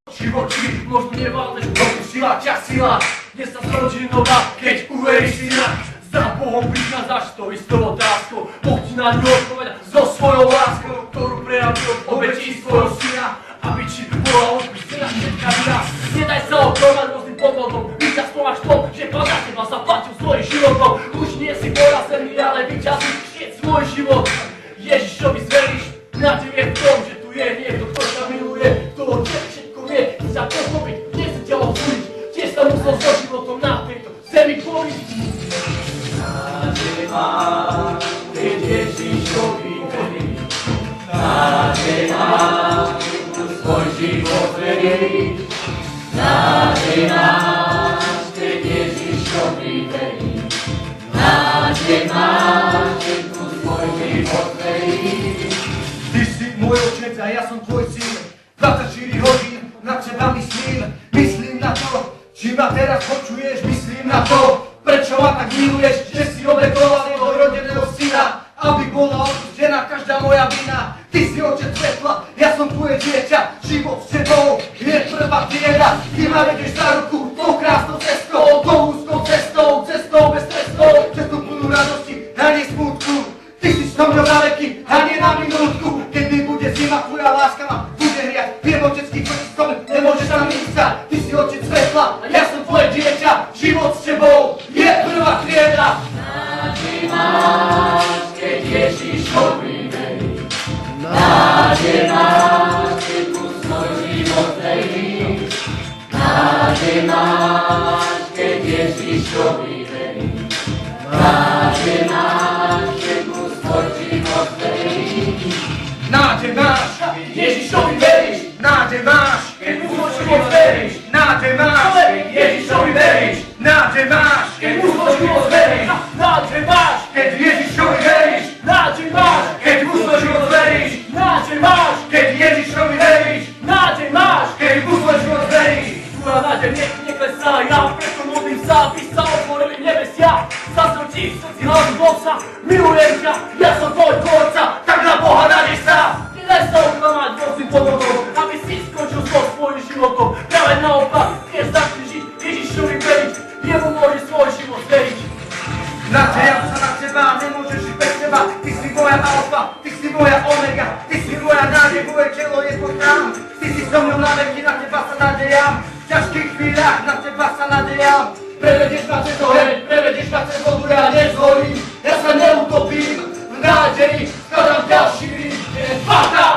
Živočí, možno nevládneš, dopustila ťa sila. Dnes sa zrodí nová, keď uveríš si na. Za Bohom prichádzaš to istou otázkou. Boh ti na ňu odpoveda so svojou láskou, ktorú prejavil od obetí svojho syna, aby ti bola odpustená všetká vina. Nedaj sa oklamať rôznym podvodom, víťazstvom až to, že Pán na teba zaplatil svojim životom. Už nie si porazený, ale víťazíš všetci svoj život. Ježišovi zveríš, nádej je v tom, že tu je niekto, kto ťa miluje, kto o tebe všetko vie, chce ťa pochopiť, nechce ťa odsúdiť. Tiež sa musel so životom na tejto zemi poriť. Nádej máš, keď Ježišovi veríš. Nádej máš, keď mu svoj život veríš. Nádej máš, keď Ježišovi veríš. Nádej máš, keď mu svoj život veríš. Ty si môj otec a ja som tvoj syn. 24 hodín na teba myslím. Myslím na to, či ma teraz počuješ. Myslím na to, prečo ma tak miluješ, že si obetoval jednorodeného syna, aby bola odpustená každá moja vina. Ty si otec svetla, ja som tvoje dieťa. Život s tebou je prvá trieda. Ty ma vedieš za ruku tou krásnou cestou, tou úzkou cestou, cestou bez trestov, cestu plnú radosti a nie smutku. Ty si so mnou na veky a nie na minútku. Keď mi bude zima, tvoja láska ma bude hriať. Viem očecký prstom, nemôžeš sa mísať. Ty si otec svetla a ja som tvoje dieťa. Život s tebou je prvá trieda. Nádej máš, keď Ježišovi veríš. Nádej máš, keď mu svoj život veríš. Nádej máš, keď Ježišovi veríš. Nádej máš, keď mu svoj život veríš. Nádej máš, Keď Ježišovi veríš. nádej máš, Keď mu svoj život veríš. nádej máš, Keď Ježišovi veríš. nádej máš, Keď mu svoj život veríš. Nádej máš. keď Ježišovi veríš, Nádej máš. keď mu svoj život veríš, Nádej máš. keď Ježišovi veríš, Nádej máš. keď mu svoj život veríš. Tvoja nádej neklesá, ja preto modlím sa, aby sa otvorili nebesia. Zazrel ti v srdci hlasu Boha, milujem ťa, ja som tvoj tvorca, tak na Boha nádej sa. Nedaj sa oklamať rôznym podvodom, aby si skončil so svojím životom. Práve naopak, keď začneš žiť, Ježišovi veriť, jemu môžeš svoj život veriť. Nádejam sa na teba, nemôžeš žiť bez teba. Ty si moja alfa, ty si moja omega, ty si moja nádej, moje telo je tvoj chrám. Ty si so mnou na veky, na teba sa nádejam. V ťažkých chvíľach na teba sa nádejam. Prevedieš ma cez oheň, prevedieš ma cez vodu, ja nezhorím. Ja sa neutopím, v nádeji skladám ďalší rým. Sparta!